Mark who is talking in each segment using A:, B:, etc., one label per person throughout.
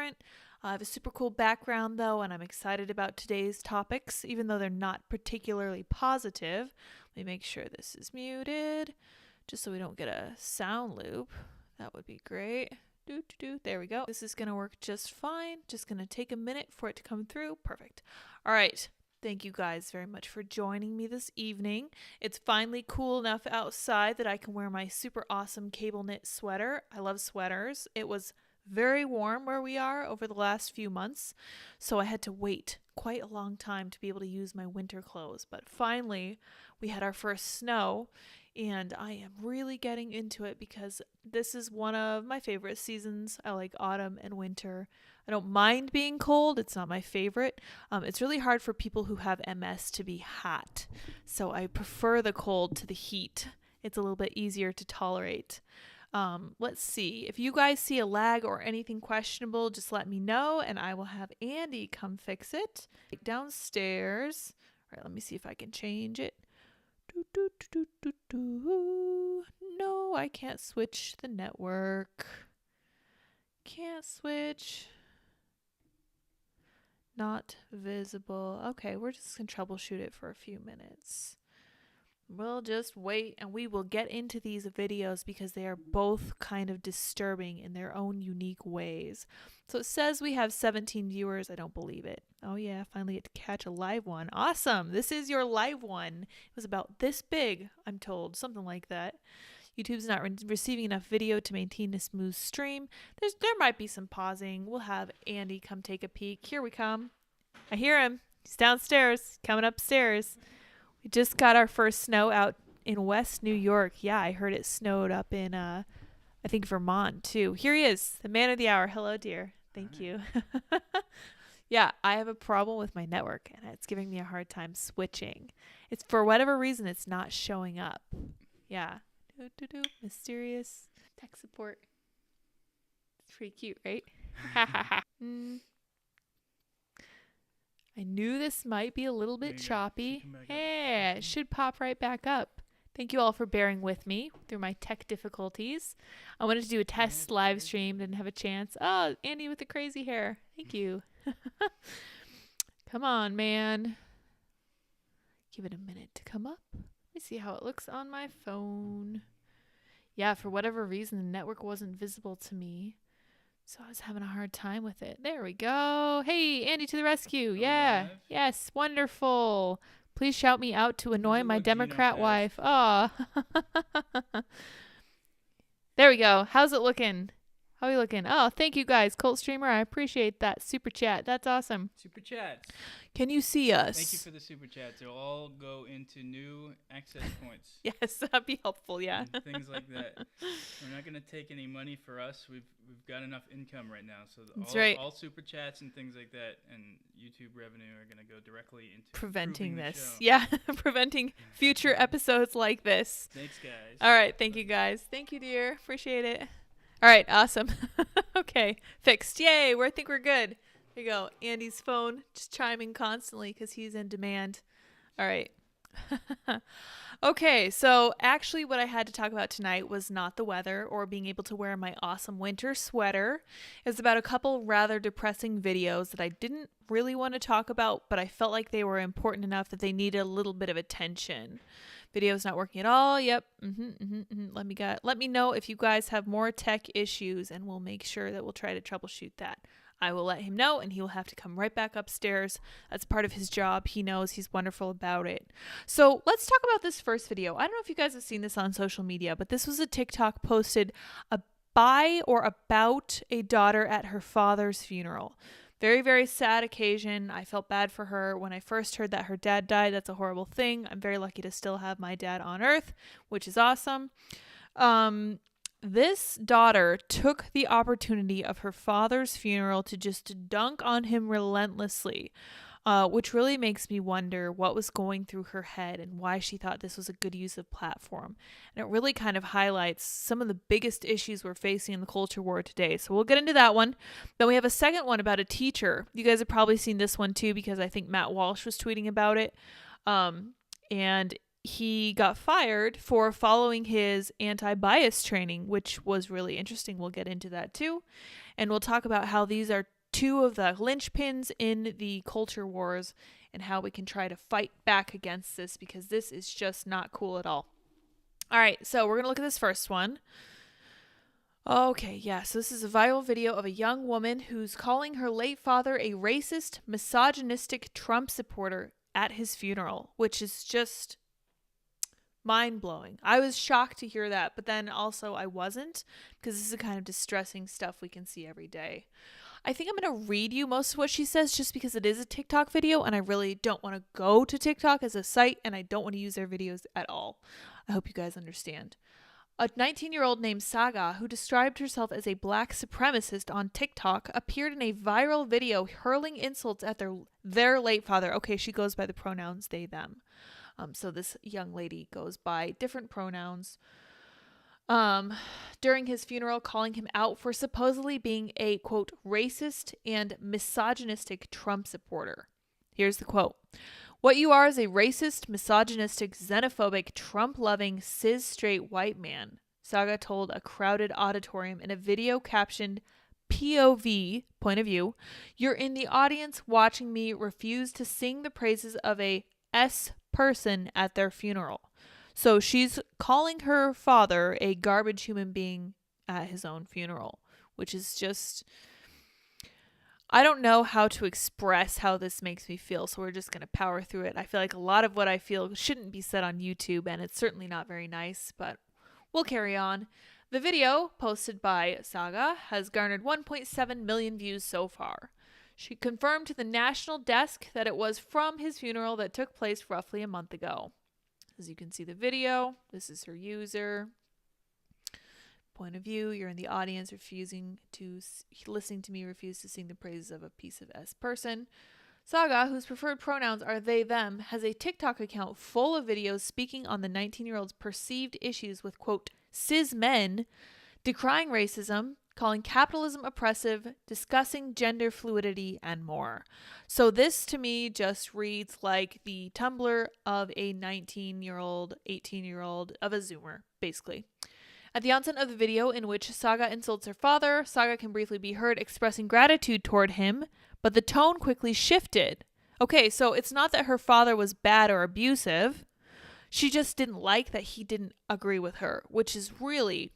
A: different. I have a super cool background though, and I'm excited about today's topics, even though they're not particularly positive. Let me make sure this is muted, just so we don't get a sound loop. That would be great. There we go. This is going to work just fine. Just going to take a minute for it to come through. Perfect. All right. Thank you guys very much for joining me this evening. It's finally cool enough outside that I can wear my super awesome cable knit sweater. I love sweaters. It was very warm where we are over the last few months, so I had to wait quite a long time to be able to use my winter clothes. But finally, we had our first snow, and I am really getting into it because this is one of my favorite seasons. I like autumn and winter. I don't mind being cold. It's not my favorite. It's really hard for people who have MS to be hot. So I prefer the cold to the heat. It's a little bit easier to tolerate. Let's see. If you guys see a lag or anything questionable, just let me know and I will have Andy come fix it. Downstairs. All right, let me see if I can change it. No, I can't switch the network. Can't switch. Not visible. Okay, we're just going to troubleshoot it for a few minutes. We'll just wait and we will get into these videos because they are both kind of disturbing in their own unique ways. So it says we have 17 viewers. I don't believe it. Oh yeah, finally get to catch a live one. Awesome. This is your live one. It was about this big, I'm told. Something like that. YouTube's not receiving enough video to maintain a smooth stream. There might be some pausing. We'll have Andy come take a peek. Here we come. I hear him. He's downstairs, coming upstairs. We just got our first snow out in West New York. Yeah, I heard it snowed up in, I think, Vermont, too. Here he is, the man of the hour. Hello, dear. Thank you. Yeah, I have a problem with my network, and it's giving me a hard time switching. It's for whatever reason, it's not showing up. Yeah. Mysterious tech support. It's pretty cute, right? I knew this might be a little bit choppy. Hey, it should pop right back up. Thank you all for bearing with me through my tech difficulties. I wanted to do a test live stream, didn't have a chance. Oh, Andy with the crazy hair. Thank you. Come on, man. Give it a minute to come up. Let me see how it looks on my phone. Yeah, for whatever reason, the network wasn't visible to me. So I was having a hard time with it. There we go. Hey, Andy to the rescue. Yeah. Yes. Wonderful. Please shout me out to annoy my Democrat wife. Oh. There we go. How's it looking? How are you looking? Oh, thank you guys. Colt Streamer, I appreciate that. Super chat. That's awesome.
B: Super chats.
A: Can you see us?
B: Thank you for the super chats. They'll all go into new access points.
A: Yes, that'd be helpful, yeah.
B: And things like that. We're not going to take any money for us. We've got enough income right now. So
A: That's right.
B: All super chats and things like that and YouTube revenue are going to go directly into
A: preventing this.
B: The show.
A: Yeah, preventing future episodes like this.
B: Thanks, guys.
A: All right, thank you guys. Thank you, dear. Appreciate it. All right, awesome. Okay, fixed. Yay, I think we're good. There you go. Andy's phone just chiming constantly because he's in demand. All right. Okay, so actually what I had to talk about tonight was not the weather or being able to wear my awesome winter sweater. It's about a couple rather depressing videos that I didn't really want to talk about, but I felt like they were important enough that they needed a little bit of attention. Video's not working at all. Yep. Let me know if you guys have more tech issues and we'll make sure that we'll try to troubleshoot that. I will let him know and he will have to come right back upstairs. That's part of his job. He knows. He's wonderful about it. So let's talk about this first video. I don't know if you guys have seen this on social media, but this was a TikTok posted by or about a daughter at her father's funeral. Very, very sad occasion. I felt bad for her when I first heard that her dad died. That's a horrible thing. I'm very lucky to still have my dad on earth, which is awesome. This daughter took the opportunity of her father's funeral to just dunk on him relentlessly, which really makes me wonder what was going through her head and why she thought this was a good use of platform. And it really kind of highlights some of the biggest issues we're facing in the culture war today. So we'll get into that one. Then we have a second one about a teacher. You guys have probably seen this one too because I think Matt Walsh was tweeting about it. And he got fired for following his anti-bias training, which was really interesting. We'll get into that too. And we'll talk about how these are two of the linchpins in the culture wars and how we can try to fight back against this, because this is just not cool at all. All right, so we're going to look at this first one. Okay, yeah, so this is a viral video of a young woman who's calling her late father a racist, misogynistic Trump supporter at his funeral, which is just mind-blowing. I was shocked to hear that, but then also I wasn't, because this is the kind of distressing stuff we can see every day. I think I'm going to read you most of what she says just because it is a TikTok video, and I really don't want to go to TikTok as a site, and I don't want to use their videos at all. I hope you guys understand. A 19-year-old named Saga, who described herself as a black supremacist on TikTok, appeared in a viral video hurling insults at their late father. Okay, she goes by the pronouns they, them. So this young lady goes by different pronouns. During his funeral, calling him out for supposedly being a, quote, racist and misogynistic Trump supporter. Here's the quote. "What you are is a racist, misogynistic, xenophobic, Trump-loving, cis-straight white man," Saga told a crowded auditorium in a video captioned POV, point of view. "You're in the audience watching me refuse to sing the praises of a S person at their funeral." So she's calling her father a garbage human being at his own funeral, which is just... I don't know how to express how this makes me feel, so we're just going to power through it. I feel like a lot of what I feel shouldn't be said on YouTube, and it's certainly not very nice, but we'll carry on. The video, posted by Saga, has garnered 1.7 million views so far. She confirmed to the national desk that it was from his funeral that took place roughly a month ago. As you can see the video, this is her user. Point of view, you're in the audience listening to me refuse to sing the praises of a piece of S person. Saga, whose preferred pronouns are they, them, has a TikTok account full of videos speaking on the 19-year-old's perceived issues with, quote, cis men, decrying racism, calling capitalism oppressive, discussing gender fluidity, and more. So this to me just reads like the Tumblr of a 19-year-old, 18-year-old, of a Zoomer, basically. At the onset of the video, in which Saga insults her father, Saga can briefly be heard expressing gratitude toward him, but the tone quickly shifted. Okay, so it's not that her father was bad or abusive. She just didn't like that he didn't agree with her, which is really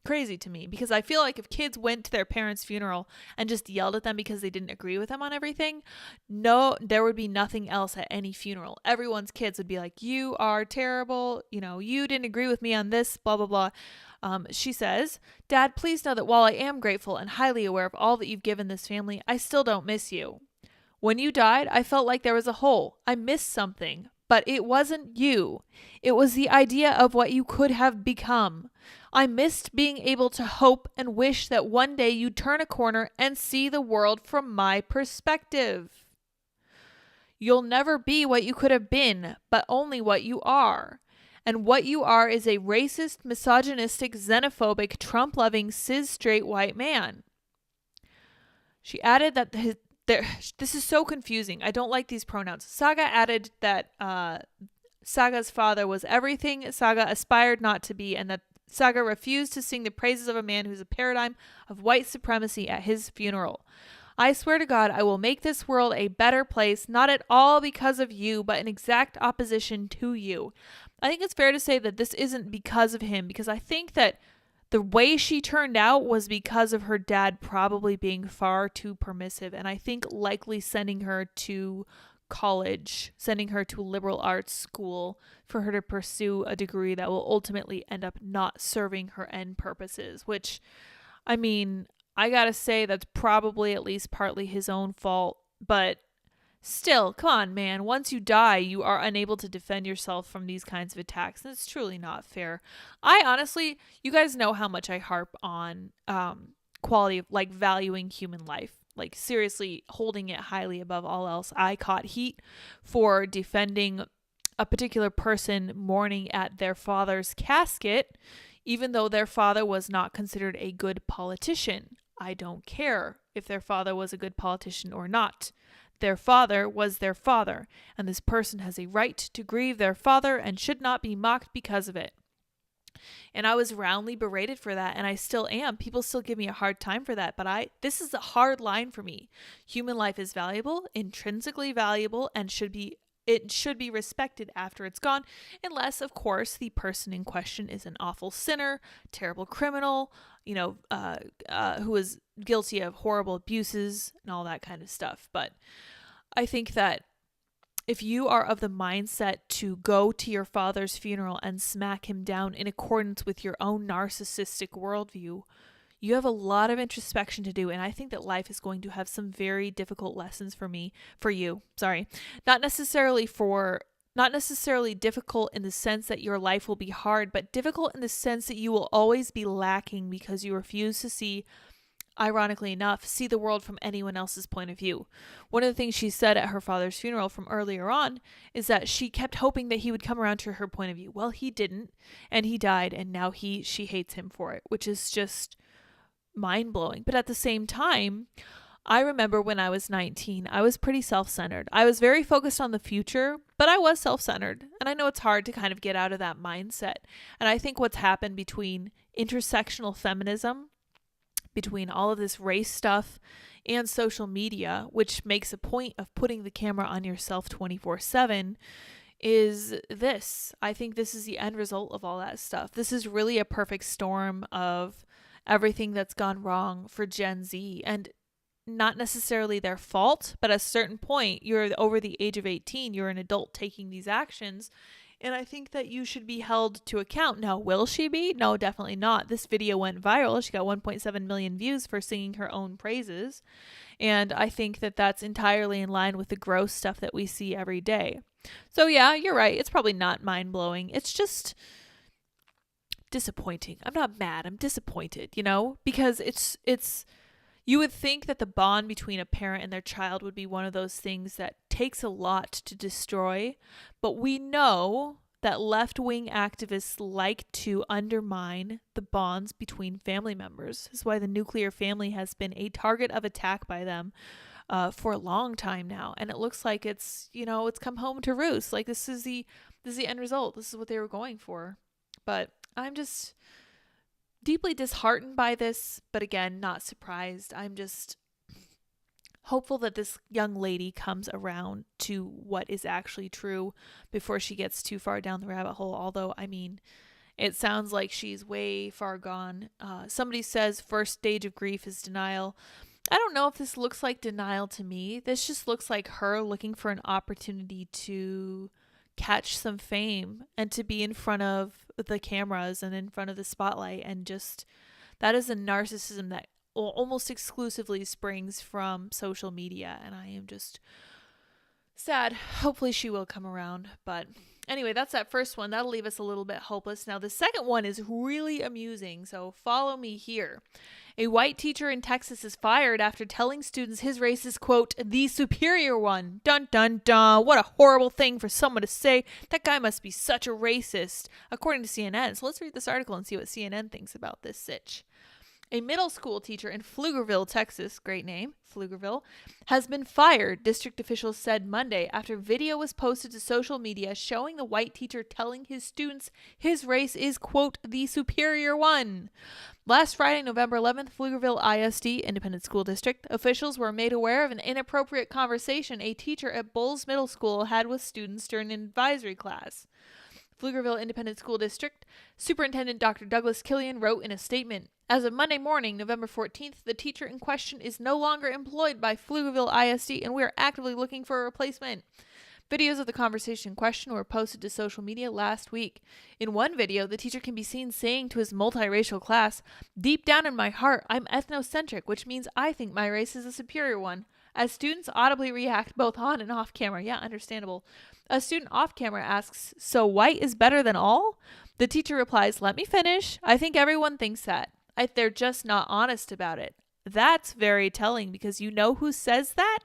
A: crazy to me, because I feel like if kids went to their parents' funeral and just yelled at them because they didn't agree with them on everything, no, there would be nothing else at any funeral. Everyone's kids would be like, you are terrible, you didn't agree with me on this, blah, blah, blah. She says, "Dad, please know that while I am grateful and highly aware of all that you've given this family, I still don't miss you. When you died, I felt like there was a hole. I missed something, but it wasn't you. It was the idea of what you could have become. I missed being able to hope and wish that one day you'd turn a corner and see the world from my perspective. You'll never be what you could have been, but only what you are. And what you are is a racist, misogynistic, xenophobic, Trump-loving, cis-straight white man." She added that this is so confusing. I don't like these pronouns. Saga added that Saga's father was everything Saga aspired not to be, and that Saga refused to sing the praises of a man who's a paradigm of white supremacy at his funeral. "I swear to God, I will make this world a better place, not at all because of you, but in exact opposition to you." I think it's fair to say that this isn't because of him, because I think that the way she turned out was because of her dad probably being far too permissive, and I think likely sending her to college, sending her to a liberal arts school for her to pursue a degree that will ultimately end up not serving her end purposes, which, I mean, I gotta say that's probably at least partly his own fault, but still, come on, man. Once you die, you are unable to defend yourself from these kinds of attacks, and it's truly not fair. I honestly, you guys know how much I harp on quality of, like, valuing human life. Like, seriously, holding it highly above all else. I caught heat for defending a particular person mourning at their father's casket, even though their father was not considered a good politician. I don't care if their father was a good politician or not. Their father was their father, and this person has a right to grieve their father and should not be mocked because of it. And I was roundly berated for that, and I still am. People still give me a hard time for that, but this is a hard line for me. Human life is valuable, intrinsically valuable, and it should be respected after it's gone, unless, of course, the person in question is an awful sinner, terrible criminal, who is guilty of horrible abuses and all that kind of stuff. But I think that if you are of the mindset to go to your father's funeral and smack him down in accordance with your own narcissistic worldview, you have a lot of introspection to do. And I think that life is going to have some very difficult lessons for you. Not necessarily difficult in the sense that your life will be hard, but difficult in the sense that you will always be lacking because you refuse to see the world from anyone else's point of view. One of the things she said at her father's funeral from earlier on is that she kept hoping that he would come around to her point of view. Well, he didn't, and he died, and now she hates him for it, which is just mind-blowing. But at the same time, I remember when I was 19, I was pretty self-centered. I was very focused on the future, but I was self-centered. And I know it's hard to kind of get out of that mindset. And I think what's happened between intersectional feminism, between all of this race stuff and social media, which makes a point of putting the camera on yourself 24/7, is this. I think this is the end result of all that stuff. This is really a perfect storm of everything that's gone wrong for Gen Z, and not necessarily their fault, but at a certain point, you're over the age of 18, you're an adult taking these actions, and I think that you should be held to account. Now, will she be? No, definitely not. This video went viral. She got 1.7 million views for singing her own praises. And I think that that's entirely in line with the gross stuff that we see every day. So yeah, you're right. It's probably not mind-blowing. It's just disappointing. I'm not mad. I'm disappointed, because it's you would think that the bond between a parent and their child would be one of those things that takes a lot to destroy, but we know that left-wing activists like to undermine the bonds between family members. This is why the nuclear family has been a target of attack by them for a long time now, and it looks like it's come home to roost. Like this is the end result. This is what they were going for, but I'm just deeply disheartened by this, but again, not surprised. I'm just hopeful that this young lady comes around to what is actually true before she gets too far down the rabbit hole. Although, it sounds like she's way far gone. Somebody says first stage of grief is denial. I don't know if this looks like denial to me. This just looks like her looking for an opportunity to catch some fame and to be in front of the cameras and in front of the spotlight, and just that is a narcissism that almost exclusively springs from social media, and I am just sad. Hopefully she will come around, but anyway, that's that first one. That'll leave us a little bit hopeless. Now the second one is really amusing, so follow me here. A white teacher in Texas is fired after telling students his race is, quote, the superior one. Dun, dun, dun. What a horrible thing for someone to say. That guy must be such a racist, according to CNN. So let's read this article and see what CNN thinks about this sitch. A middle school teacher in Pflugerville, Texas, great name, Pflugerville, has been fired, district officials said Monday, after video was posted to social media showing the white teacher telling his students his race is, quote, the superior one. Last Friday, November 11th, Pflugerville ISD, Independent School District, officials were made aware of an inappropriate conversation a teacher at Bowles Middle School had with students during an advisory class. Pflugerville Independent School District Superintendent Dr. Douglas Killian wrote in a statement, as of Monday morning, November 14th, the teacher in question is no longer employed by Pflugerville ISD, and we are actively looking for a replacement. Videos of the conversation in question were posted to social media last week. In one video, the teacher can be seen saying to his multiracial class, "Deep down in my heart, I'm ethnocentric, which means I think my race is a superior one." As students audibly react both on and off camera. Yeah, understandable. A student off camera asks, "So white is better than all?" The teacher replies, "Let me finish. I think everyone thinks that. They're just not honest about it." That's very telling, because you know who says that?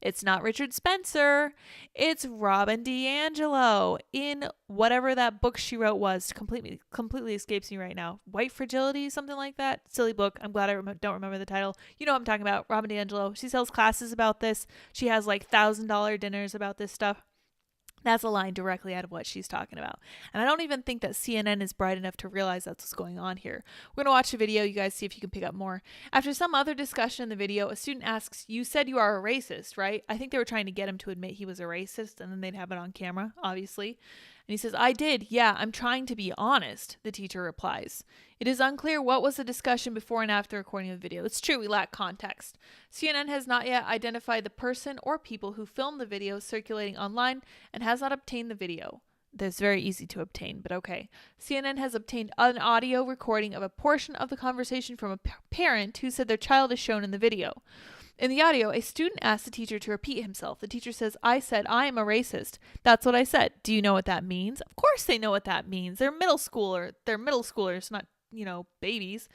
A: It's not Richard Spencer. It's Robin DiAngelo in whatever that book she wrote was. Completely escapes me right now. White Fragility, something like that. Silly book. I'm glad I don't remember the title. You know what I'm talking about. Robin DiAngelo. She sells classes about this. She has like $1,000 dinners about this stuff. That's a line directly out of what she's talking about. And I don't even think that CNN is bright enough to realize that's what's going on here. We're going to watch a video. You guys see if you can pick up more. After some other discussion in the video, a student asks, "You said you are a racist, right?" I think they were trying to get him to admit he was a racist, and then they'd have it on camera, obviously. And he says, "I did. Yeah, I'm trying to be honest," the teacher replies. It is unclear what was the discussion before and after recording of the video. It's true, we lack context. CNN has not yet identified the person or people who filmed the video circulating online and has not obtained the video. That's very easy to obtain, but okay. CNN has obtained an audio recording of a portion of the conversation from a parent who said their child is shown in the video. In the audio, a student asks the teacher to repeat himself. The teacher says, "I said I am a racist. That's what I said. Do you know what that means?" Of course they know what that means. They're middle schoolers, not, babies.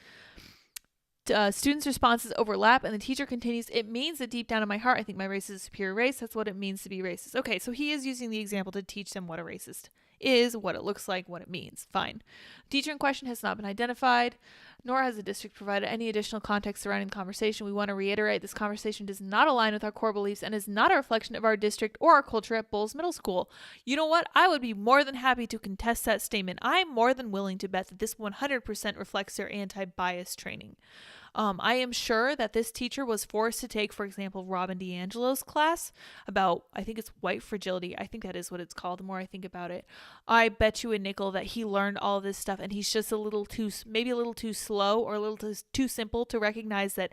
A: Students' responses overlap, and the teacher continues, "It means that deep down in my heart, I think my race is a superior race. That's what it means to be racist." Okay, so he is using the example to teach them what a racist is, what it looks like, what it means. Fine. The teacher in question has not been identified, nor has the district provided any additional context surrounding the conversation. We want to reiterate this conversation does not align with our core beliefs and is not a reflection of our district or our culture at Bulls Middle School. You know what? I would be more than happy to contest that statement. I'm more than willing to bet that this 100% reflects their anti-bias training. I am sure that this teacher was forced to take, for example, Robin DiAngelo's class about, I think it's white fragility. I think that is what it's called the more I think about it. I bet you a nickel that he learned all this stuff and he's just maybe a little too slow or a little too simple to recognize that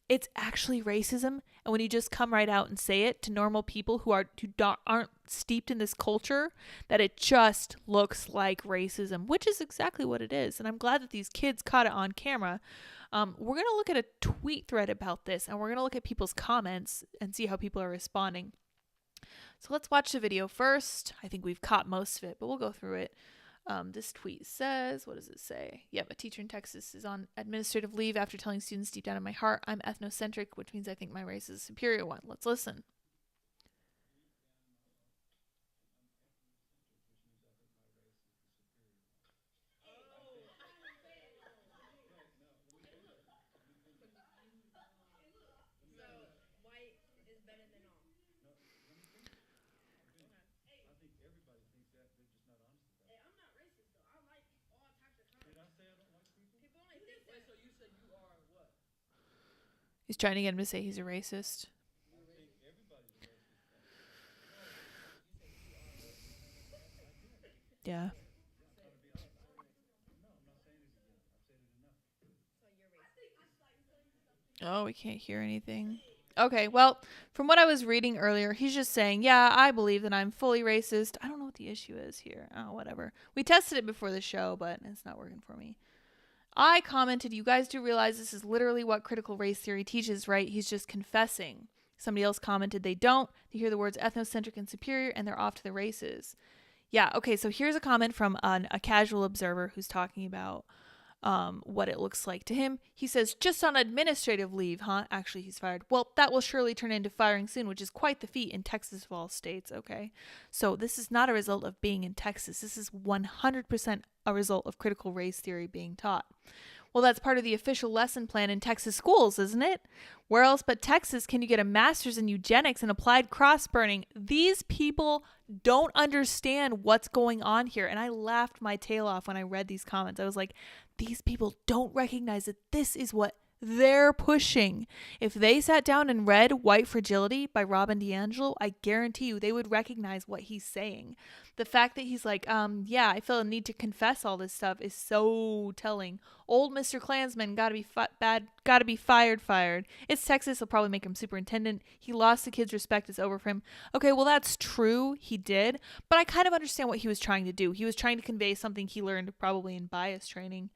A: it's actually racism. And when you just come right out and say it to normal people who aren't steeped in this culture, that it just looks like racism, which is exactly what it is. And I'm glad that these kids caught it on camera. We're going to look at a tweet thread about this, and we're going to look at people's comments and see how people are responding. So let's watch the video first. I think we've caught most of it, but we'll go through it. This tweet says, what does it say? Yep, a teacher in Texas is on administrative leave after telling students deep down in my heart, I'm ethnocentric, which means I think my race is a superior one. Let's listen. He's trying to get him to say he's a racist. Yeah. Oh, we can't hear anything. Okay, well, from what I was reading earlier, he's just saying, yeah, I believe that I'm fully racist. I don't know what the issue is here. Oh, whatever. We tested it before the show, but it's not working for me. I commented, you guys do realize this is literally what critical race theory teaches, right? He's just confessing. Somebody else commented they don't. They hear the words ethnocentric and superior, and they're off to the races. Yeah, okay, so here's a comment from a casual observer who's talking about what it looks like to him. He says, just on administrative leave, huh? Actually, he's fired. Well, that will surely turn into firing soon, which is quite the feat in Texas of all states, okay? So this is not a result of being in Texas. This is 100% a result of critical race theory being taught. Well, that's part of the official lesson plan in Texas schools, isn't it? Where else but Texas can you get a master's in eugenics and applied cross-burning? These people don't understand what's going on here. And I laughed my tail off when I read these comments. I was like, these people don't recognize that this is what they're pushing. If they sat down and read White Fragility by Robin DiAngelo, I guarantee you they would recognize what he's saying. The fact that he's like, yeah, I feel a need to confess all this stuff is so telling. Old Mr. Klansman gotta be fired. It's Texas, they'll probably make him superintendent. He lost the kids' respect, it's over for him. Okay, well that's true, he did, but I kind of understand what he was trying to do. He was trying to convey something he learned probably in bias training.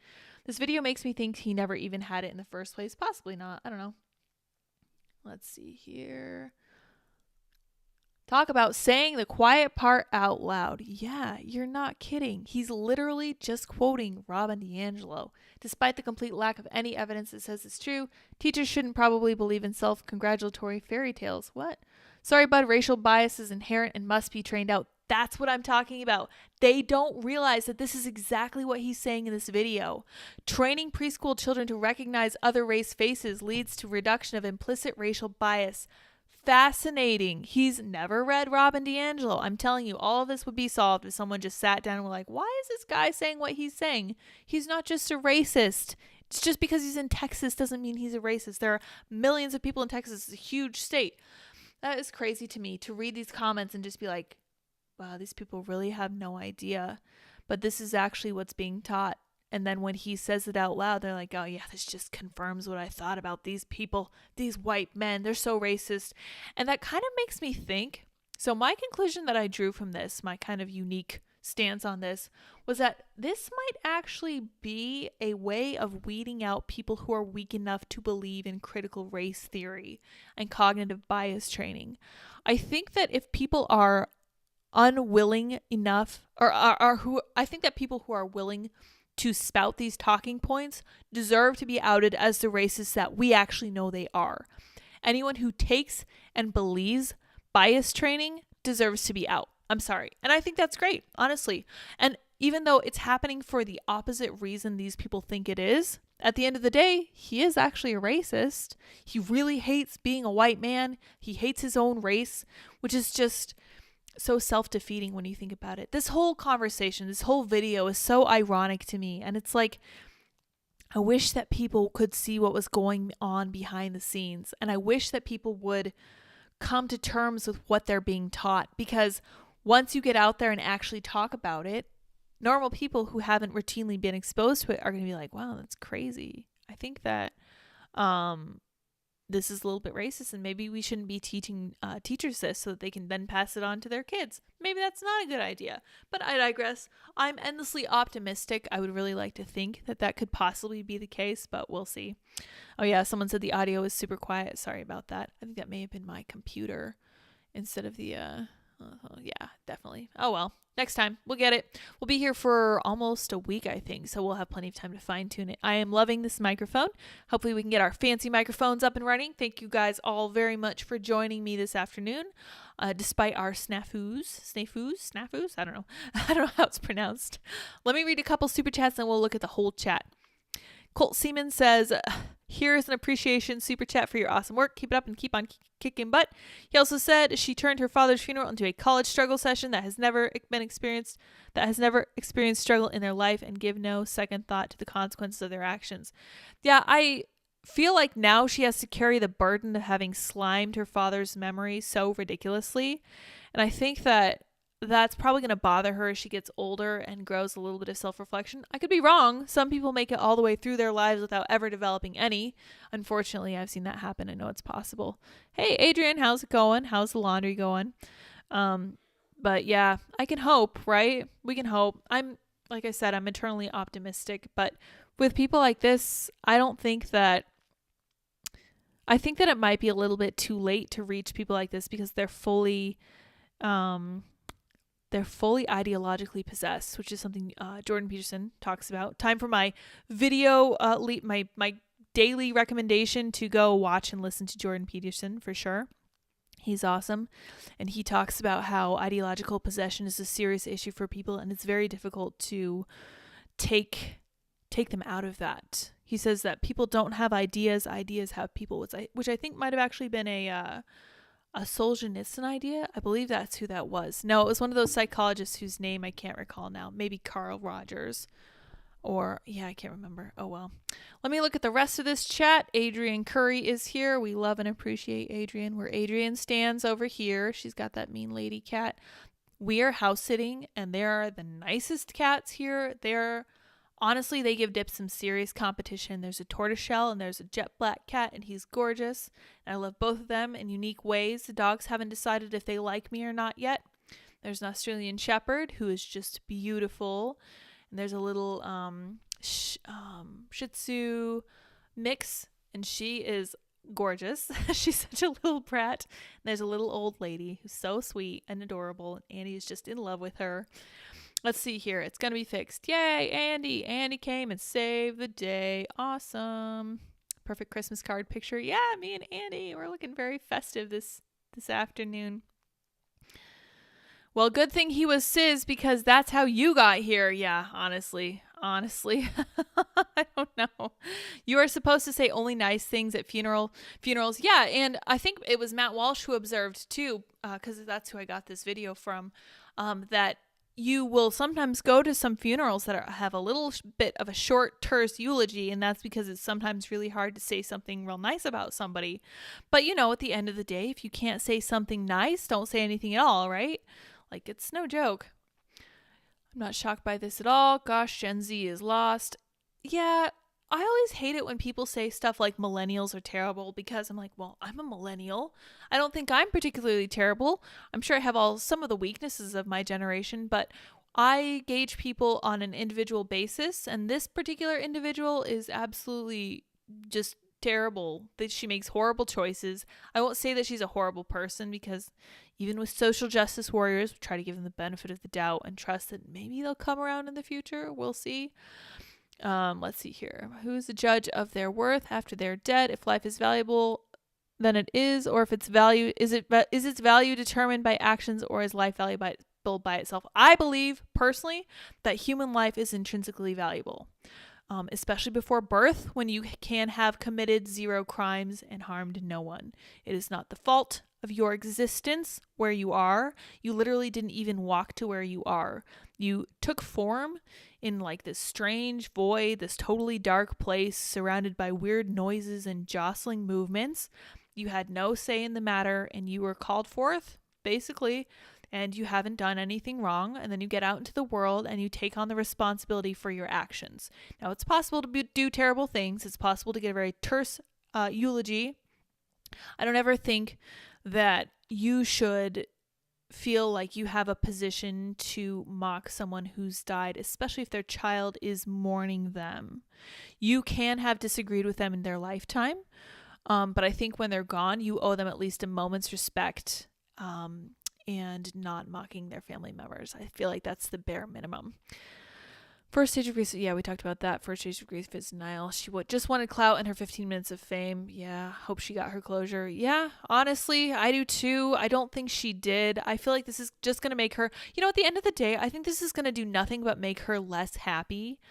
A: This video makes me think he never even had it in the first place. Possibly not. I don't know. Let's see here. Talk about saying the quiet part out loud. Yeah, you're not kidding. He's literally just quoting Robin DiAngelo. Despite the complete lack of any evidence that says it's true, teachers shouldn't probably believe in self-congratulatory fairy tales. What? Sorry, bud, racial bias is inherent and must be trained out. That's what I'm talking about. They don't realize that this is exactly what he's saying in this video. Training preschool children to recognize other race faces leads to reduction of implicit racial bias. fascinating. He's never read Robin DiAngelo. I'm telling you, all of this would be solved if someone just sat down and were like, why is this guy saying what he's saying? He's not just a racist. It's just because he's in Texas doesn't mean he's a racist. There are millions of people in Texas. It's a huge state. That is crazy to me, to read these comments and just be like, wow, these people really have no idea. But this is actually what's being taught. And then when he says it out loud, they're like, oh yeah, this just confirms what I thought about these people, these white men. They're so racist. And that kind of makes me think. So my conclusion that I drew from this, my kind of unique stance on this, was that this might actually be a way of weeding out people who are weak enough to believe in critical race theory and cognitive bias training. I think that if people are unwilling enough, or I think that people who are willing to spout these talking points deserve to be outed as the racists that we actually know they are. Anyone who takes and believes bias training deserves to be out. I'm sorry. And I think that's great, honestly. And even though it's happening for the opposite reason these people think it is, at the end of the day, he is actually a racist. He really hates being a white man. He hates his own race, which is just so self-defeating when you think about it. This whole conversation, this whole video is so ironic to me. And it's like, I wish that people could see what was going on behind the scenes. And I wish that people would come to terms with what they're being taught. Because once you get out there and actually talk about it, normal people who haven't routinely been exposed to it are going to be like, wow, that's crazy. I think that this is a little bit racist, and maybe we shouldn't be teaching teachers this so that they can then pass it on to their kids. Maybe that's not a good idea, but I digress. I'm endlessly optimistic. I would really like to think that that could possibly be the case, but we'll see. Oh yeah, someone said the audio is super quiet. Sorry about that. I think that may have been my computer instead of the, yeah, definitely. Oh well. Next time, we'll get it. We'll be here for almost a week, I think, so we'll have plenty of time to fine-tune it. I am loving this microphone. Hopefully we can get our fancy microphones up and running. Thank you guys all very much for joining me this afternoon, despite our snafus. I don't know. I don't know how it's pronounced. Let me read a couple super chats, and we'll look at the whole chat. Colt Seaman says, here's an appreciation super chat for your awesome work. Keep it up and keep on kicking butt. He also said she turned her father's funeral into a college struggle session that has never experienced struggle in their life and give no second thought to the consequences of their actions. Yeah, I feel like now she has to carry the burden of having slimed her father's memory so ridiculously. And I think that that's probably going to bother her as she gets older and grows a little bit of self-reflection. I could be wrong. Some people make it all the way through their lives without ever developing any. Unfortunately, I've seen that happen. I know it's possible. Hey, Adrian, how's it going? How's the laundry going? But yeah, I can hope, right? We can hope. Like I said, I'm eternally optimistic. But with people like this, I think that it might be a little bit too late to reach people like this because they're fully ideologically possessed, which is something Jordan Peterson talks about. Time for my video, my daily recommendation to go watch and listen to Jordan Peterson for sure. He's awesome. And he talks about how ideological possession is a serious issue for people, and it's very difficult to take them out of that. He says that people don't have ideas have people, which I think might have actually been a Solzhenitsyn idea. I believe that's who that was. No, it was one of those psychologists whose name I can't recall now. Maybe Carl Rogers. Or, yeah, I can't remember. Oh, well. Let me look at the rest of this chat. Adrian Curry is here. We love and appreciate Adrian. Where Adrian stands over here. She's got that mean lady cat. We are house sitting, and there are the nicest cats here. Honestly, they give Dip some serious competition. There's a tortoiseshell and there's a jet black cat, and he's gorgeous. And I love both of them in unique ways. The dogs haven't decided if they like me or not yet. There's an Australian Shepherd who is just beautiful. And there's a little Shih Tzu mix, and she is gorgeous. She's such a little brat. And there's a little old lady who's so sweet and adorable, and Andy is just in love with her. Let's see here. It's going to be fixed. Yay, Andy. Andy came and saved the day. Awesome. Perfect Christmas card picture. Yeah, me and Andy, we're looking very festive this afternoon. Well, good thing he was Sis, because that's how you got here. Yeah, honestly. honestly. I don't know. You are supposed to say only nice things at funerals. Yeah, and I think it was Matt Walsh who observed too, because that's who I got this video from, that you will sometimes go to some funerals that have a little bit of a short, terse eulogy, and that's because it's sometimes really hard to say something real nice about somebody. But, at the end of the day, if you can't say something nice, don't say anything at all, right? Like, it's no joke. I'm not shocked by this at all. Gosh, Gen Z is lost. Yeah, I always hate it when people say stuff like millennials are terrible, because I'm like, well, I'm a millennial. I don't think I'm particularly terrible. I'm sure I have some of the weaknesses of my generation, but I gauge people on an individual basis, and this particular individual is absolutely just terrible. That she makes horrible choices. I won't say that she's a horrible person, because even with social justice warriors, we try to give them the benefit of the doubt and trust that maybe they'll come around in the future. We'll see. Let's see here. Who's the judge of their worth after they're dead? If life is valuable, then it is, or if its value is its value determined by actions, or is life valuable by itself? I believe personally that human life is intrinsically valuable, especially before birth, when you can have committed 0 crimes and harmed no one. It is not the fault of your existence where you are. You literally didn't even walk to where you are. You took form in like this strange void, this totally dark place surrounded by weird noises and jostling movements. You had no say in the matter, and you were called forth, basically, and you haven't done anything wrong. And then you get out into the world and you take on the responsibility for your actions. Now, it's possible to do terrible things. It's possible to get a very terse eulogy. I don't ever think that you should feel like you have a position to mock someone who's died, especially if their child is mourning them. You can have disagreed with them in their lifetime, but I think when they're gone, you owe them at least a moment's respect, and not mocking their family members. I feel like that's the bare minimum. First stage of grief, yeah, we talked about that. First stage of grief is denial. She just wanted clout and her 15 minutes of fame. Yeah, hope she got her closure. Yeah, honestly, I do too. I don't think she did. I feel like this is just going to make her, at the end of the day, I think this is going to do nothing but make her less happy.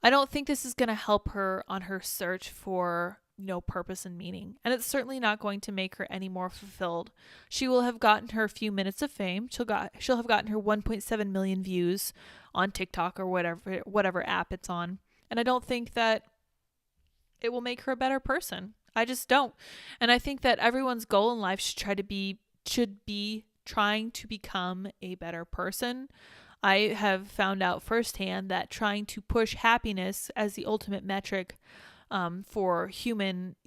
A: I don't think this is going to help her on her search for purpose and meaning. And it's certainly not going to make her any more fulfilled. She will have gotten her few minutes of fame. She'll have gotten her 1.7 million views on TikTok or whatever app it's on. And I don't think that it will make her a better person. I just don't. And I think that everyone's goal in life should be trying to become a better person. I have found out firsthand that trying to push happiness as the ultimate metric for human,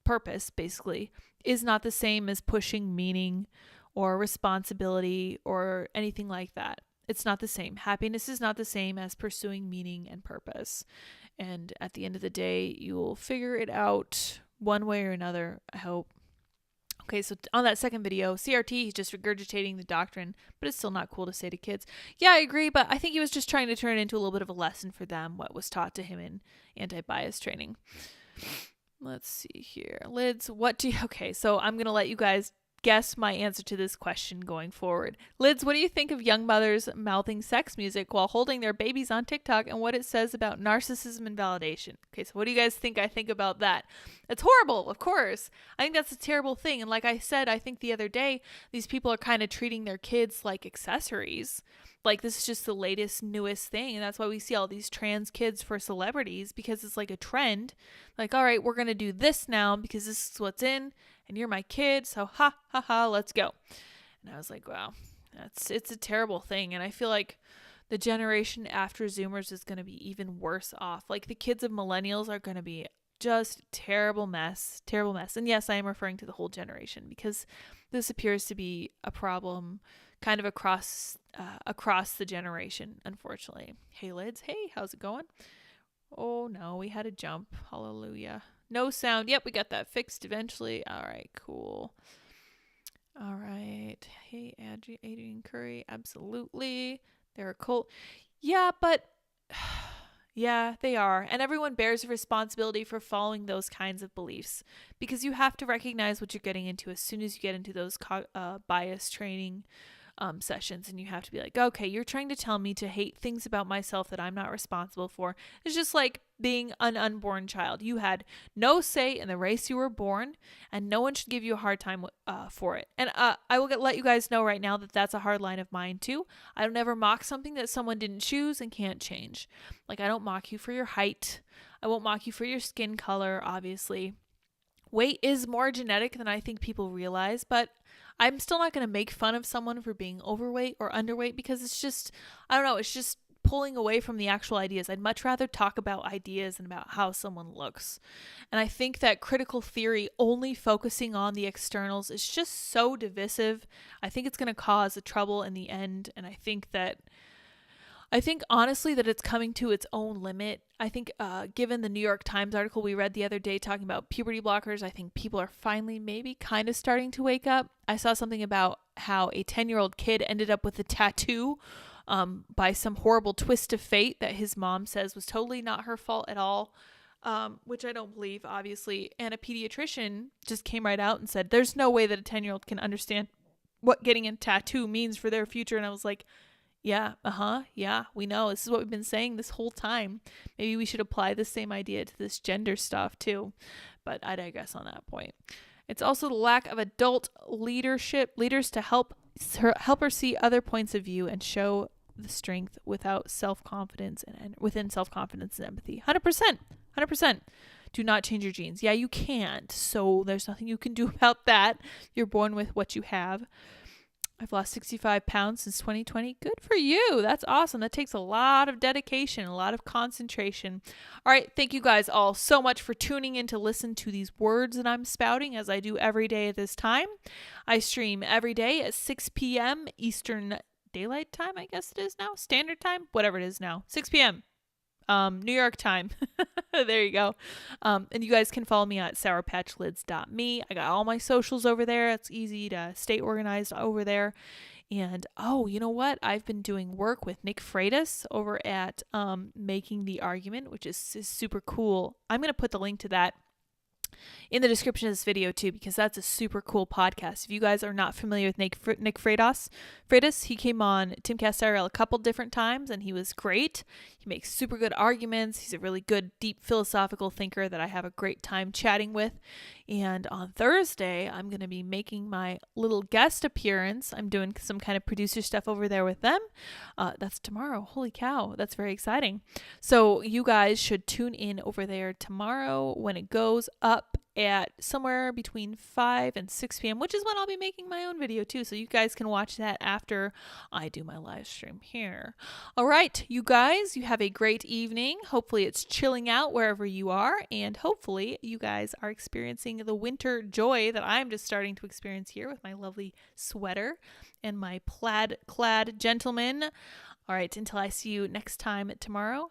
A: purpose, basically, is not the same as pushing meaning or responsibility or anything like that. It's not the same. Happiness is not the same as pursuing meaning and purpose. And at the end of the day, you will figure it out one way or another, I hope. Okay, so on that second video, CRT, he's just regurgitating the doctrine, but it's still not cool to say to kids. Yeah, I agree, but I think he was just trying to turn it into a little bit of a lesson for them, what was taught to him in anti-bias training. Let's see here. Lids, okay, so I'm going to let you guys guess my answer to this question going forward. Lids, what do you think of young mothers mouthing sex music while holding their babies on TikTok, and what it says about narcissism and validation? Okay, so what do you guys think I think about that? It's horrible, of course. I think that's a terrible thing. And like I said, I think the other day, these people are kind of treating their kids like accessories. Like, this is just the latest, newest thing. And that's why we see all these trans kids for celebrities, because it's like a trend. Like, all right, we're going to do this now because this is what's in, and you're my kid, so ha, ha, ha, let's go. And I was like, wow, it's a terrible thing. And I feel like the generation after Zoomers is going to be even worse off. Like, the kids of millennials are going to be just terrible mess. And yes, I am referring to the whole generation, because this appears to be a problem kind of across the generation, unfortunately. Hey, Lids. Hey, how's it going? Oh, no, we had a jump. Hallelujah. No sound. Yep, we got that fixed eventually. All right, cool. All right. Hey, Adrian Curry. Absolutely. They're a cult. Yeah, but yeah, they are. And everyone bears responsibility for following those kinds of beliefs, because you have to recognize what you're getting into as soon as you get into those bias training sessions, and you have to be like, okay, you're trying to tell me to hate things about myself that I'm not responsible for. It's just like being an unborn child. You had no say in the race you were born, and no one should give you a hard time for it. And I will let you guys know right now that that's a hard line of mine too. I don't ever mock something that someone didn't choose and can't change. Like, I don't mock you for your height. I won't mock you for your skin color, obviously. Weight is more genetic than I think people realize, but I'm still not going to make fun of someone for being overweight or underweight, because it's just, I don't know, it's just pulling away from the actual ideas. I'd much rather talk about ideas and about how someone looks. And I think that critical theory only focusing on the externals is just so divisive. I think it's going to cause a trouble in the end, and I think honestly that it's coming to its own limit. I think given the New York Times article we read the other day talking about puberty blockers, I think people are finally maybe kind of starting to wake up. I saw something about how a 10-year-old kid ended up with a tattoo by some horrible twist of fate that his mom says was totally not her fault at all, which I don't believe, obviously. And a pediatrician just came right out and said, there's no way that a 10-year-old can understand what getting a tattoo means for their future. And I was like, yeah, we know. This is what we've been saying this whole time. Maybe we should apply the same idea to this gender stuff too. But I digress on that point. It's also the lack of adult leaders to help her see other points of view and show the strength without self-confidence and within self-confidence and empathy. 100%. Do not change your genes. Yeah, you can't. So there's nothing you can do about that. You're born with what you have. I've lost 65 pounds since 2020. Good for you. That's awesome. That takes a lot of dedication, a lot of concentration. All right. Thank you guys all so much for tuning in to listen to these words that I'm spouting, as I do every day at this time. I stream every day at 6 p.m. Eastern Daylight Time, I guess it is now. Standard Time? Whatever it is now. 6 p.m. New York time. There you go. And you guys can follow me at sourpatchlids.me. I got all my socials over there. It's easy to stay organized over there. And you know what? I've been doing work with Nick Freitas over at Making the Argument, which is super cool. I'm going to put the link to that in the description of this video too, because that's a super cool podcast. If you guys are not familiar with Nick Freitas, he came on Timcast IRL a couple different times, and he was great. He makes super good arguments. He's a really good, deep philosophical thinker that I have a great time chatting with. And on Thursday, I'm going to be making my little guest appearance. I'm doing some kind of producer stuff over there with them. That's tomorrow. Holy cow. That's very exciting. So you guys should tune in over there tomorrow when it goes up at somewhere between 5 and 6 p.m., which is when I'll be making my own video too. So you guys can watch that after I do my live stream here. All right, you guys, you have a great evening. Hopefully it's chilling out wherever you are, and hopefully you guys are experiencing the winter joy that I'm just starting to experience here with my lovely sweater and my plaid-clad gentleman. All right, until I see you next time tomorrow,